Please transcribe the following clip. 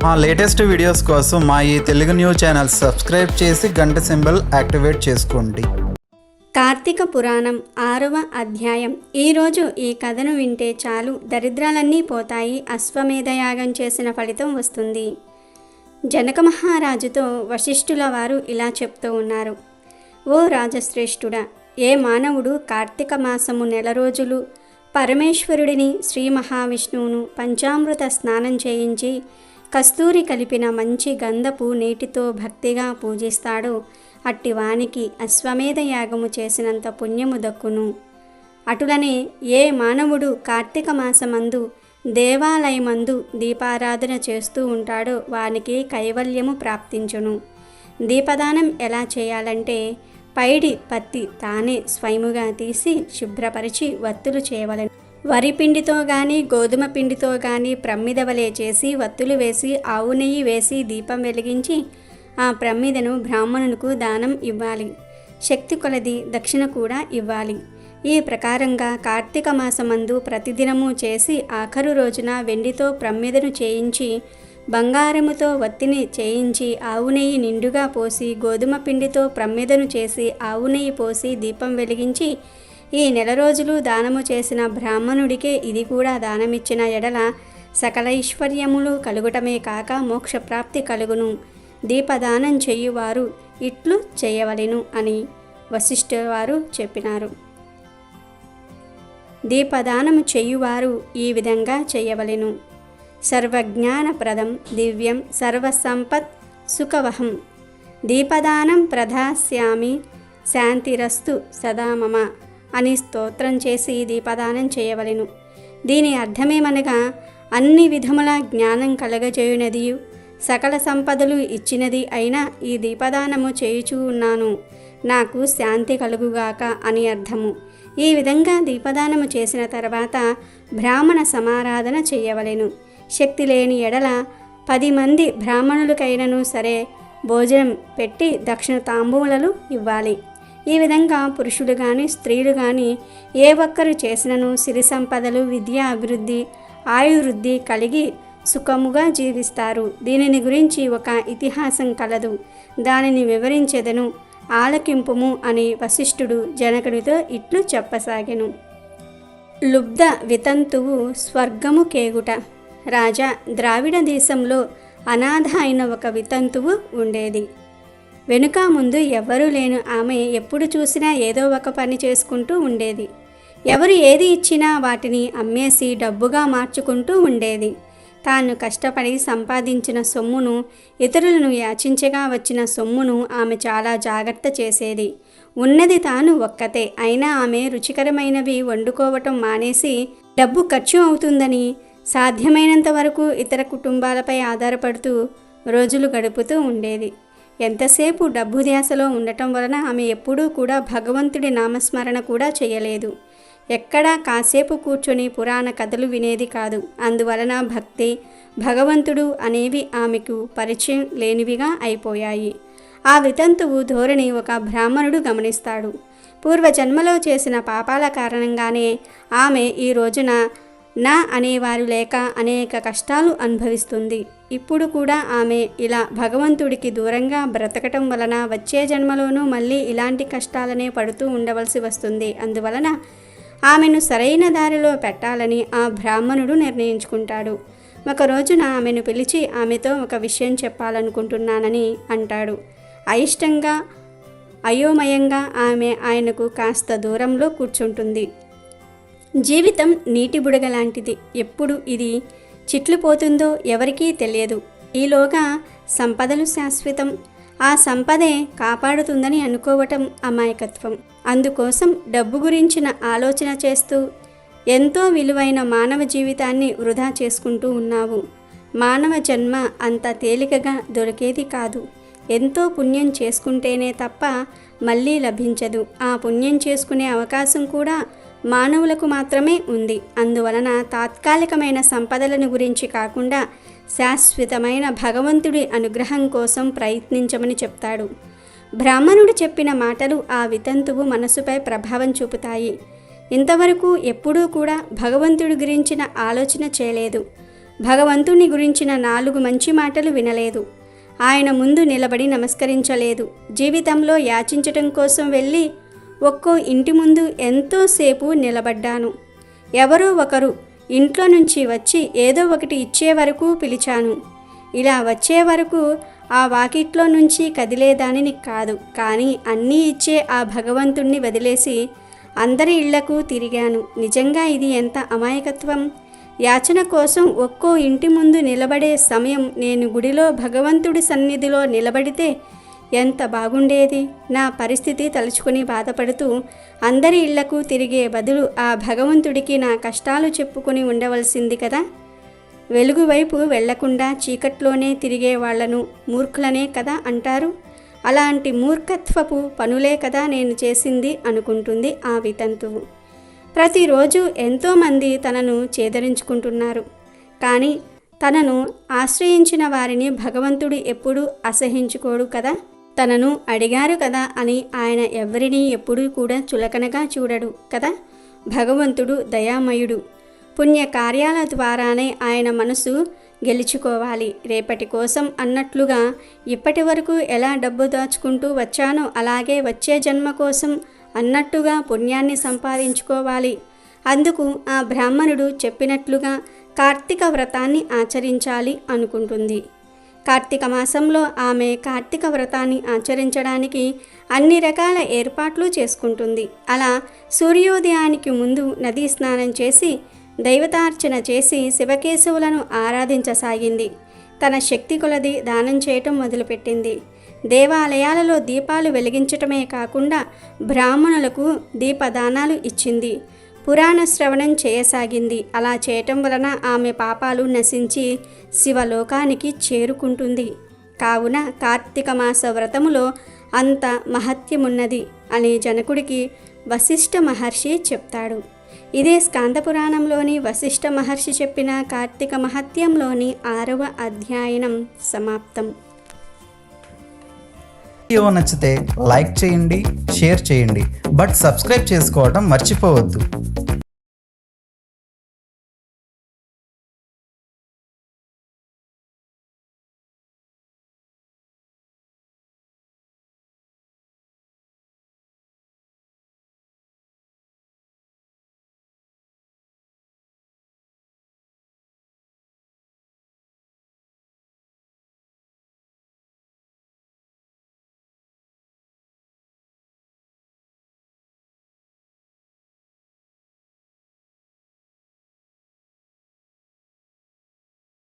మా latest videos కోసం మా ఈ తెలుగు న్యూస్ ఛానల్ సబ్స్క్రైబ్ చేసి గంట సింబల్ యాక్టివేట్ చేసుకోండి. కార్తీక పురాణం 6వ అధ్యాయం. ఈరోజు ఈ కథను వింటే చాలు, దరిద్రాలన్నీ పోతాయి, అశ్వమేధయాగం చేసిన ఫలితం వస్తుంది. జనక మహారాజుతో వశిష్ఠుల వారు ఇలా చెప్తూ ఉన్నారు. ఓ రాజశ్రేష్ఠుడా, ఏ మానవుడు కార్తీక మాసము నెల రోజులు పరమేశ్వరుడిని శ్రీ మహావిష్ణువును పంచామృత స్నానం చేయించి కస్తూరి కలిపిన మంచి గంధపు నీటితో భక్తిగా పూజిస్తాడో అట్టి వానికి అశ్వమేధ యాగము చేసినంత పుణ్యము దక్కును. అటులనే ఏ మానవుడు కార్తీక మాసమందు దేవాలయమందు దీపారాధన చేస్తూ ఉంటాడో వానికి కైవల్యము ప్రాప్తించును. దీపదానం ఎలా చేయాలంటే పైడి పత్తి తానే స్వయముగా తీసి శుభ్రపరిచి వత్తులు చేయవలెను. వరి పిండితో కానీ గోధుమ పిండితో కానీ ప్రమ్మిదవలే చేసి వత్తులు వేసి ఆవు నెయ్యి వేసి దీపం వెలిగించి ఆ ప్రమ్మిదను బ్రాహ్మణునికి దానం ఇవ్వాలి. శక్తి కొలది దక్షిణ కూడా ఇవ్వాలి. ఈ ప్రకారంగా కార్తీక మాసమందు ప్రతిదినము చేసి ఆఖరు రోజున వెండితో ప్రమ్మిదను చేయించి బంగారముతో వత్తిని చేయించి ఆవు నెయ్యి నిండుగా పోసి గోధుమ పిండితో ప్రమ్మిదను చేసి ఆవు నెయ్యి పోసి దీపం వెలిగించి ఈ నెల రోజులు దానము చేసిన బ్రాహ్మణుడికే ఇది కూడా దానమిచ్చిన ఎడల సకల ఐశ్వర్యములు కలుగుటమే కాక మోక్షప్రాప్తి కలుగును. దీపదానం చేయువారు ఇట్లు చేయవలెను అని వశిష్ఠ వారు చెప్పినారు. దీపదానము చేయువారు ఈ విధంగా చేయవలెను. సర్వజ్ఞానప్రదం దివ్యం సర్వసంపత్ సుఖవహం దీపదానం ప్రదాస్యామి శాంతిరస్తు సదా మమ అని స్తోత్రం చేసి దీపదానం చేయవలెను. దీని అర్థమేమనగా అన్ని విధముల జ్ఞానం కలగజేయునదియు సకల సంపదలు ఇచ్చినది అయినా ఈ దీపదానము చేయుచూ ఉన్నాను, నాకు శాంతి కలుగుగాక అని అర్థము. ఈ విధంగా దీపదానము చేసిన తర్వాత బ్రాహ్మణ సమారాధన చేయవలెను. శక్తి లేని ఎడల 10 మంది బ్రాహ్మణులకైనను సరే భోజనం పెట్టి దక్షిణ తాంబూలలు ఇవ్వాలి. ఈ విధంగా పురుషులు కానీ స్త్రీలు కానీ ఏ ఒక్కరు చేసినను సిరి సంపదలు విద్యా అభివృద్ధి ఆయువృద్ధి కలిగి సుఖముగా జీవిస్తారు. దీనిని గురించి ఒక ఇతిహాసం కలదు, దానిని వివరించెదను, ఆలకింపుము అని వశిష్ఠుడు జనకుడితో ఇట్లు చెప్పసాగెను. లుబ్ధ వితంతువు స్వర్గము కేగుట. రాజా, ద్రావిడ దేశంలో అనాథ అయిన ఒక వితంతువు ఉండేది. వెనుక ముందు ఎవ్వరూ లేను ఆమె ఎప్పుడు చూసినా ఏదో ఒక పని చేసుకుంటూ ఉండేది. ఎవరు ఏది ఇచ్చినా వాటిని అమ్మేసి డబ్బుగా మార్చుకుంటూ ఉండేది. తాను కష్టపడి సంపాదించిన సొమ్మును, ఇతరులను యాచించగా వచ్చిన సొమ్మును ఆమె చాలా జాగ్రత్త చేసేది. ఉన్నది తాను ఒక్కతే అయినా ఆమె రుచికరమైనవి వండుకోవటం మానేసి డబ్బు ఖర్చు అవుతుందని సాధ్యమైనంత వరకు ఇతర కుటుంబాలపై ఆధారపడుతూ రోజులు గడుపుతూ ఉండేది. ఎంతసేపు డబ్బు ధ్యాసలో ఉండటం వలన ఆమె ఎప్పుడూ కూడా భగవంతుడి నామస్మరణ కూడా చేయలేదు. ఎక్కడా కాసేపు కూర్చొని పురాణ కథలు వినేది కాదు. అందువలన భక్తి, భగవంతుడు అనేవి ఆమెకు పరిచయం లేనివిగా అయిపోయాయి. ఆ వితంతువు ధోరణి ఒక బ్రాహ్మణుడు గమనిస్తాడు. పూర్వజన్మలో చేసిన పాపాల కారణంగానే ఆమె ఈ రోజున నా అనేవారు లేక అనేక కష్టాలు అనుభవిస్తుంది. ఇప్పుడు కూడా ఆమె ఇలా భగవంతుడికి దూరంగా బ్రతకటం వలన వచ్చే జన్మలోనూ మళ్ళీ ఇలాంటి కష్టాలనే పడుతూ ఉండవలసి వస్తుంది. అందువలన ఆమెను సరైన దారిలో పెట్టాలని ఆ బ్రాహ్మణుడు నిర్ణయించుకుంటాడు. ఒక రోజున ఆమెను పిలిచి ఆమెతో ఒక విషయం చెప్పాలనుకుంటున్నానని అంటాడు. అయిష్టంగా అయోమయంగా ఆమె ఆయనకు కాస్త దూరంలో కూర్చుంటుంది. జీవితం నీటి బుడగ లాంటిది. ఎప్పుడు ఇది చిట్లిపోతుందో ఎవరికీ తెలియదు. ఈలోగా సంపదలు శాశ్వతం, ఆ సంపదే కాపాడుతుందని అనుకోవటం అమాయకత్వం. అందుకోసం డబ్బు గురించిన ఆలోచన చేస్తూ ఎంతో విలువైన మానవ జీవితాన్ని వృధా చేసుకుంటూ ఉన్నావు. మానవ జన్మ అంత తేలికగా దొరికేది కాదు. ఎంతో పుణ్యం చేసుకుంటేనే తప్ప మళ్ళీ లభించదు. ఆ పుణ్యం చేసుకునే అవకాశం కూడా మానవులకు మాత్రమే ఉంది. అందువలన తాత్కాలికమైన సంపదలను గురించి కాకుండా శాశ్వతమైన భగవంతుడి అనుగ్రహం కోసం ప్రయత్నించమని చెప్తాడు. బ్రాహ్మణుడు చెప్పిన మాటలు ఆ వితంతువు మనసుపై ప్రభావం చూపుతాయి. ఇంతవరకు ఎప్పుడూ కూడా భగవంతుడి గురించిన ఆలోచన చేయలేదు. భగవంతుని గురించిన 4 మంచి మాటలు వినలేదు. ఆయన ముందు నిలబడి నమస్కరించలేదు. జీవితంలో యాచించటం కోసం వెళ్ళి ఒక్కో ఇంటి ముందు ఎంతోసేపు నిలబడ్డాను. ఎవరో ఒకరు ఇంట్లో నుంచి వచ్చి ఏదో ఒకటి ఇచ్చే వరకు పిలిచాను. ఇలా వచ్చే వరకు ఆ వాకిట్లో నుంచి కదిలేదానిని కాదు. కానీ అన్నీ ఇచ్చే ఆ భగవంతుణ్ణి వదిలేసి అందరి ఇళ్లకు తిరిగాను. నిజంగా ఇది ఎంత అమాయకత్వం! యాచన కోసం ఒక్కో ఇంటి ముందు నిలబడే సమయం నేను గుడిలో భగవంతుడి సన్నిధిలో నిలబడితే ఎంత బాగుండేది. నా పరిస్థితి తలుచుకుని బాధపడుతూ అందరి ఇళ్లకు తిరిగే బదులు ఆ భగవంతుడికి నా కష్టాలు చెప్పుకొని ఉండవలసింది కదా. వెలుగు వైపు వెళ్లకుండా చీకట్లోనే తిరిగే వాళ్లను మూర్ఖులనే కదా అంటారు. అలాంటి మూర్ఖత్వపు పనులే కదా నేను చేసింది అనుకుంటుంది ఆ వితంతువు. ప్రతిరోజు ఎంతోమంది తనను చేదరించుకుంటున్నారు. కానీ తనను ఆశ్రయించిన వారిని భగవంతుడు ఎప్పుడూ అసహించుకోడు కదా. తనను అడిగారు కదా అని ఆయన ఎవరినీ ఎప్పుడూ కూడా చులకనగా చూడడు కదా. భగవంతుడు దయామయుడు. పుణ్యకార్యాల ద్వారానే ఆయన మనసు గెలుచుకోవాలి. రేపటి కోసం అన్నట్లుగా ఇప్పటి వరకు ఎలా డబ్బు దాచుకుంటూ వచ్చానో అలాగే వచ్చే జన్మ కోసం అన్నట్టుగా పుణ్యాన్ని సంపాదించుకోవాలి. అందుకు ఆ బ్రాహ్మణుడు చెప్పినట్లుగా కార్తీక వ్రతాన్ని ఆచరించాలి అనుకుంటుంది. కార్తీక మాసంలో ఆమె కార్తీక వ్రతాన్ని ఆచరించడానికి అన్ని రకాల ఏర్పాట్లు చేసుకుంటుంది. అలా సూర్యోదయానికి ముందు నదీ స్నానం చేసి దైవతార్చన చేసి శివకేశవులను ఆరాధించసాగింది. తన శక్తి కొలది దానం చేయటం మొదలుపెట్టింది. దేవాలయాలలో దీపాలు వెలిగించటమే కాకుండా బ్రాహ్మణులకు దీపదానాలు ఇచ్చింది. పురాణ శ్రవణం చేయసాగింది. అలా చేయటం వలన ఆమె పాపాలు నశించి శివలోకానికి చేరుకుంటుంది. కావున కార్తీక మాస వ్రతములో అంత మహత్యమున్నది అని జనకుడికి వశిష్ఠ మహర్షి చెప్తాడు. ఇదే స్కాంద పురాణంలోని వశిష్ఠ మహర్షి చెప్పిన కార్తీక మహత్యంలోని 6వ అధ్యాయం సమాప్తం. వీడియో నచ్చితే లైక్ చేయండి, షేర్ చేయండి, బట్ సబ్స్క్రైబ్ చేసుకోవడం మర్చిపోవద్దు.